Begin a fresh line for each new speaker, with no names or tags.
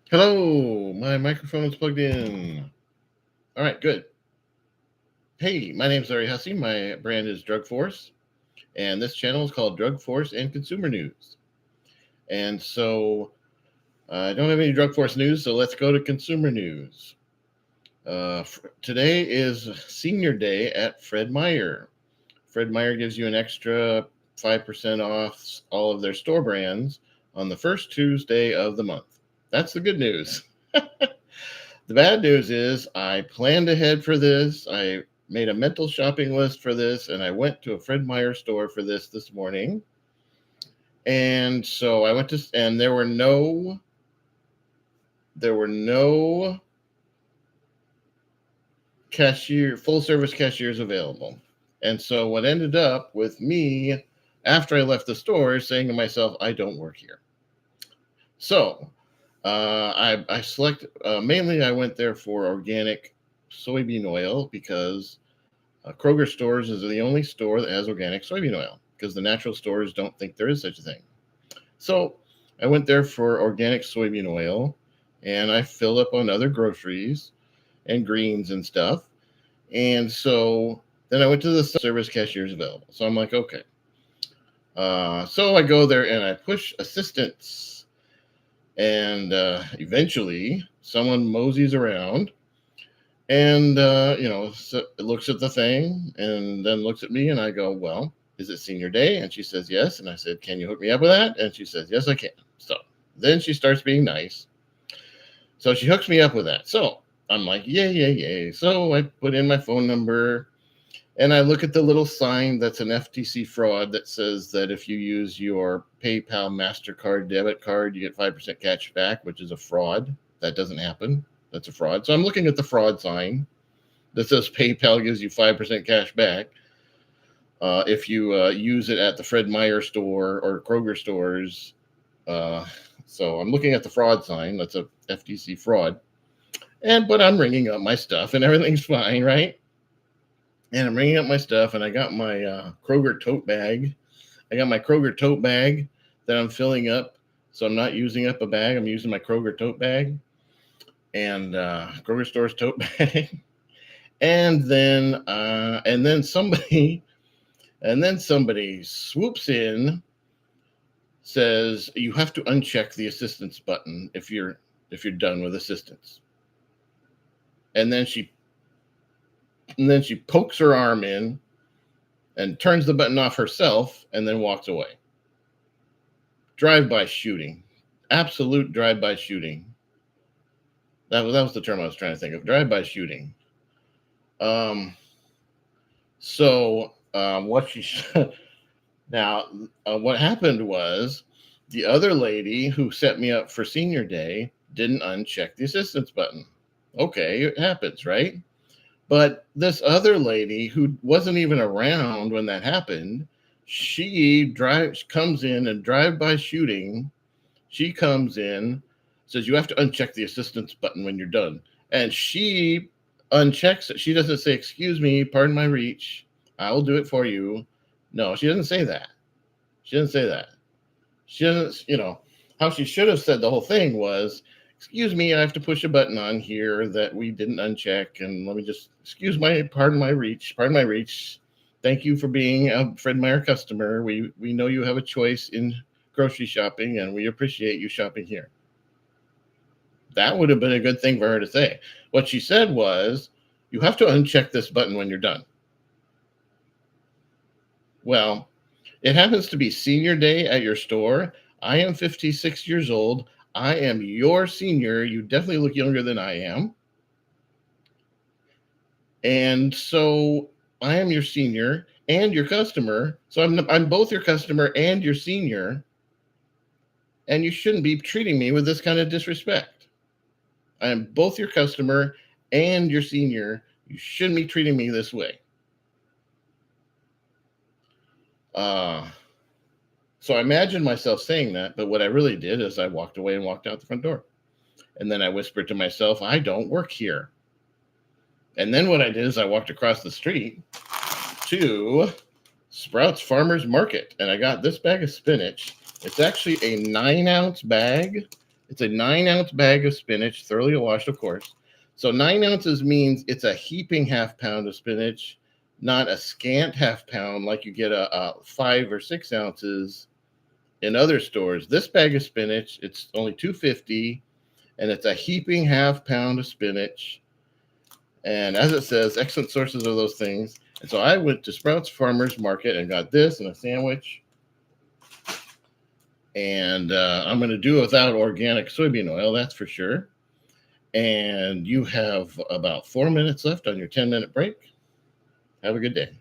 Hello, my microphone is plugged in. All right, good. Hey, my name is Larry Hussey. My brand is Drug Force, and this channel is called Drug Force and Consumer News. And so I don't have any Drug Force news, so let's go to consumer news. Today is Senior Day at Fred Meyer. Fred Meyer gives you an extra 5% off all of their store brands on the first Tuesday of the month. That's the good news. The bad news is I planned ahead for this. I made a mental shopping list for this, and I went to a Fred Meyer store for this morning. And so I went to, and there were no full service cashiers available. And so what ended up with me after I left the store saying to myself, I don't work here. So I select mainly I went there for organic soybean oil because Kroger stores is the only store that has organic soybean oil because the natural stores don't think there is such a thing. So I went there for organic soybean oil and I filled up on other groceries and greens and stuff. And so then I went to the service cashiers available. So I'm like, okay. So I go there and I push assistance. And eventually someone moseys around and looks at the thing and then looks at me and I go, well, is it senior day? And she says yes. And I said, can you hook me up with that? And she says, yes, I can. So then she starts being nice. So she hooks me up with that. So I'm like, yay, yay, yay. So I put in my phone number and I look at the little sign that's an FTC fraud that says that if you use your PayPal MasterCard debit card, you get 5% cash back, which is a fraud. That doesn't happen. That's a fraud. So I'm looking at the fraud sign that says PayPal gives you 5% cash back if you use it at the Fred Meyer store or Kroger stores. So I'm looking at the fraud sign. That's a FTC fraud. But I'm ringing up my stuff and everything's fine, right? And I'm ringing up my stuff and I got my Kroger tote bag. I got my Kroger tote bag that I'm filling up. So I'm not using up a bag. I'm using my Kroger tote bag and Kroger store's tote bag. And then somebody swoops in, says you have to uncheck the assistance button if you're done with assistance. And then she pokes her arm in and turns the button off herself and then walks away. Drive-by shooting. Absolute drive-by shooting. That was the term I was trying to think of. Drive-by shooting. What happened was the other lady who set me up for senior day didn't uncheck the assistance button. Okay, it happens, right? But this other lady who wasn't even around when that happened, she comes in and drive-by shooting. She comes in, says you have to uncheck the assistance button when you're done. And she unchecks it. She doesn't say, excuse me, pardon my reach, I will do it for you. No, she doesn't say that. She doesn't say that. She doesn't, how she should have said the whole thing was, excuse me, I have to push a button on here that we didn't uncheck. And let me just, pardon my reach. Thank you for being a Fred Meyer customer. We know you have a choice in grocery shopping and we appreciate you shopping here. That would have been a good thing for her to say. What she said was, you have to uncheck this button when you're done. Well, it happens to be senior day at your store. I am 56 years old. I am your senior. You definitely look younger than I am. And so I am your senior and your customer. So I'm both your customer and your senior. And you shouldn't be treating me with this kind of disrespect. I am both your customer and your senior. You shouldn't be treating me this way. So I imagined myself saying that, but what I really did is I walked away and walked out the front door. And then I whispered to myself, I don't work here. And then what I did is I walked across the street to Sprouts Farmers Market, and I got this bag of spinach. It's actually a 9-ounce bag It's a 9-ounce bag of spinach, thoroughly washed, of course. So 9 ounces means it's a heaping half pound of spinach, not a scant half pound like you get a 5 or 6 ounces in other stores. This bag of spinach, it's only $2.50, and it's a heaping half pound of spinach. And as it says, excellent sources of those things. And so I went to Sprouts Farmers Market and got this and a sandwich. And I'm going to do without organic soybean oil, that's for sure. And you have about 4 minutes left on your 10-minute break. Have a good day.